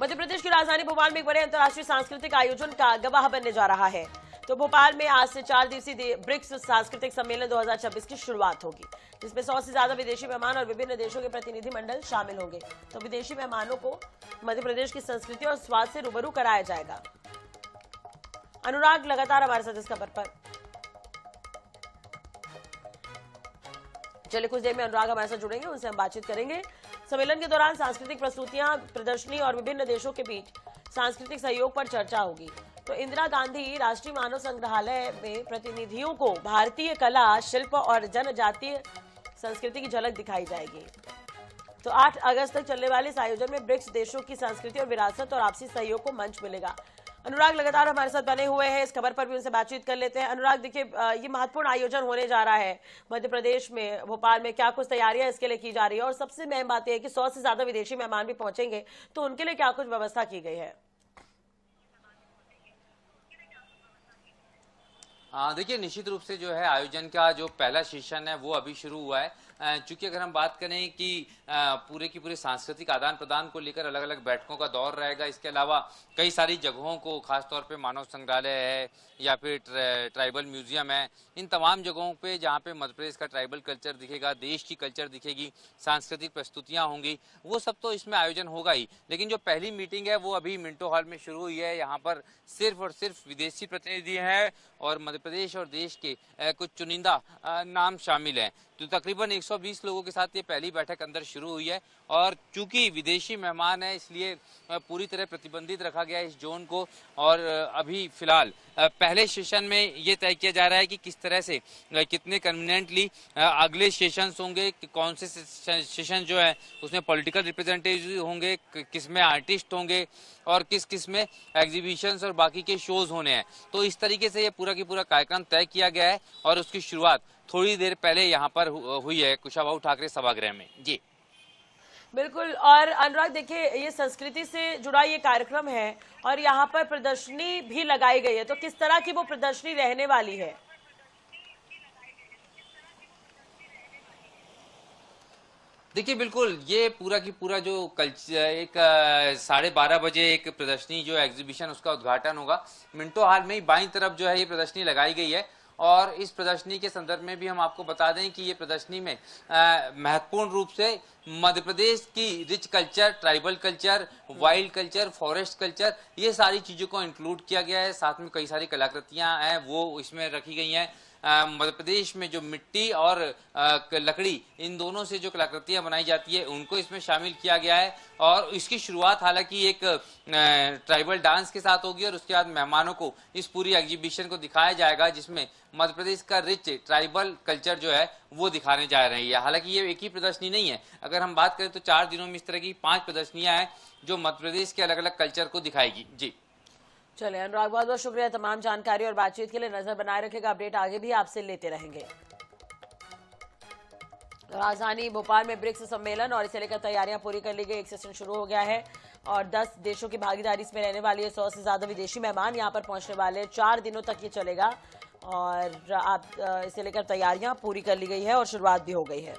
मध्य प्रदेश की राजधानी भोपाल में एक बड़े अंतर्राष्ट्रीय सांस्कृतिक आयोजन का गवाह बनने जा रहा है। तो भोपाल में आज से 4 दिवसीय ब्रिक्स सांस्कृतिक सम्मेलन 2026 की शुरुआत होगी, जिसमें 100 से ज्यादा विदेशी मेहमान और विभिन्न देशों के प्रतिनिधि मंडल शामिल होंगे। तो विदेशी मेहमानों को मध्य प्रदेश की संस्कृति और स्वाद से रूबरू कराया जाएगा। अनुराग लगातार हमारे साथ इस खबर पर। चलिए कुछ देर में अनुराग हमारे साथ जुड़ेंगे, उनसे हम बातचीत करेंगे। सम्मेलन के दौरान सांस्कृतिक प्रस्तुतियां, प्रदर्शनी और विभिन्न देशों के बीच सांस्कृतिक सहयोग पर चर्चा होगी। तो इंदिरा गांधी राष्ट्रीय मानव संग्रहालय में प्रतिनिधियों को भारतीय कला, शिल्प और जनजातीय संस्कृति की झलक दिखाई जाएगी। तो 8 अगस्त तक चलने वाले इस आयोजन में ब्रिक्स देशों की संस्कृति और विरासत और आपसी सहयोग को मंच मिलेगा। अनुराग लगातार हमारे साथ बने हुए हैं, इस खबर पर भी उनसे बातचीत कर लेते हैं। अनुराग, देखिए ये महत्वपूर्ण आयोजन होने जा रहा है मध्य प्रदेश में, भोपाल में क्या कुछ तैयारियां इसके लिए की जा रही है, और सबसे अहम बात यह है कि 100 से ज्यादा विदेशी मेहमान भी पहुंचेंगे, तो उनके लिए क्या कुछ व्यवस्था की गई है? देखिए, निश्चित रूप से जो है आयोजन का जो पहला सेशन है वो अभी शुरू हुआ है। चूंकि अगर हम बात करें कि पूरे की पूरे सांस्कृतिक आदान प्रदान को लेकर अलग अलग बैठकों का दौर रहेगा, इसके अलावा कई सारी जगहों को, खासतौर पे मानव संग्रहालय है या फिर ट्राइबल म्यूजियम है, इन तमाम जगहों पे जहाँ पे मध्य प्रदेश का ट्राइबल कल्चर दिखेगा, देश की कल्चर दिखेगी, सांस्कृतिक प्रस्तुतियाँ होंगी, वो सब तो इसमें आयोजन होगा ही। लेकिन जो पहली मीटिंग है वो अभी मिंटो हॉल में शुरू हुई है। यहाँ पर सिर्फ और सिर्फ विदेशी प्रतिनिधि हैं और मध्य प्रदेश और देश के कुछ चुनिंदा नाम शामिल हैं। तो तकरीबन 120 लोगों के साथ ये पहली बैठक अंदर शुरू हुई है, और चूंकि विदेशी मेहमान है इसलिए पूरी तरह प्रतिबंधित रखा गया है इस जोन को। और अभी फिलहाल पहले सेशन में ये तय किया जा रहा है कि किस तरह से कितने कन्वीनियंटली अगले सेशंस होंगे, कौन से सेशन जो है उसमें पॉलिटिकल रिप्रेजेंटेटिव होंगे, किस में आर्टिस्ट होंगे और किस किस में एग्जीबिशंस और बाकी के शोज होने हैं। तो इस तरीके से ये पूरा की पूरा कार्यक्रम तय किया गया है और उसकी शुरुआत थोड़ी देर पहले यहाँ पर हुई है कुशाभाऊ ठाकरे सभागृह में। जी बिल्कुल। और अनुराग, देखिए ये संस्कृति से जुड़ा ये कार्यक्रम है और यहाँ पर प्रदर्शनी भी लगाई गई है, तो किस तरह की वो प्रदर्शनी रहने वाली है? देखिए, बिल्कुल ये पूरा की पूरा जो कल्चर, एक 12:30 बजे एक प्रदर्शनी जो एग्जीबिशन उसका उद्घाटन होगा मिंटो हॉल में ही। बाईं तरफ जो है ये प्रदर्शनी लगाई गई है, और इस प्रदर्शनी के संदर्भ में भी हम आपको बता दें कि ये प्रदर्शनी में महत्वपूर्ण रूप से मध्य प्रदेश की rich culture, tribal culture, wild culture, forest culture, ये सारी चीज़ों को इंक्लूड किया गया है। साथ में कई सारी कलाकृतियाँ हैं वो इसमें रखी गई हैं। मध्य प्रदेश में जो मिट्टी और लकड़ी, इन दोनों से जो कलाकृतियां बनाई जाती है उनको इसमें शामिल किया गया है। और इसकी शुरुआत हालांकि एक ट्राइबल डांस के साथ होगी और उसके बाद मेहमानों को इस पूरी एग्जीबिशन को दिखाया जाएगा, जिसमें मध्य प्रदेश का रिच ट्राइबल कल्चर जो है वो दिखाने जा रही है। हालांकि ये एक ही प्रदर्शनी नहीं है, अगर हम बात करें तो 4 दिनों में इस तरह की 5 प्रदर्शनियां हैं जो मध्य प्रदेश के अलग अलग कल्चर को दिखाएगी। जी चले अनुराग, बहुत बहुत शुक्रिया तमाम जानकारी और बातचीत के लिए। नजर बनाए रखेगा, अपडेट आगे भी आपसे लेते रहेंगे। राजधानी भोपाल में ब्रिक्स सम्मेलन और इसे लेकर तैयारियां पूरी कर ली गई। एक सेशन शुरू हो गया है और 10 देशों की भागीदारी इसमें रहने वाली है। 100 से ज्यादा विदेशी मेहमान यहां पर पहुंचने वाले हैं। 4 दिनों तक ये चलेगा और इसे लेकर तैयारियां पूरी कर ली गई है और शुरुआत भी हो गई है।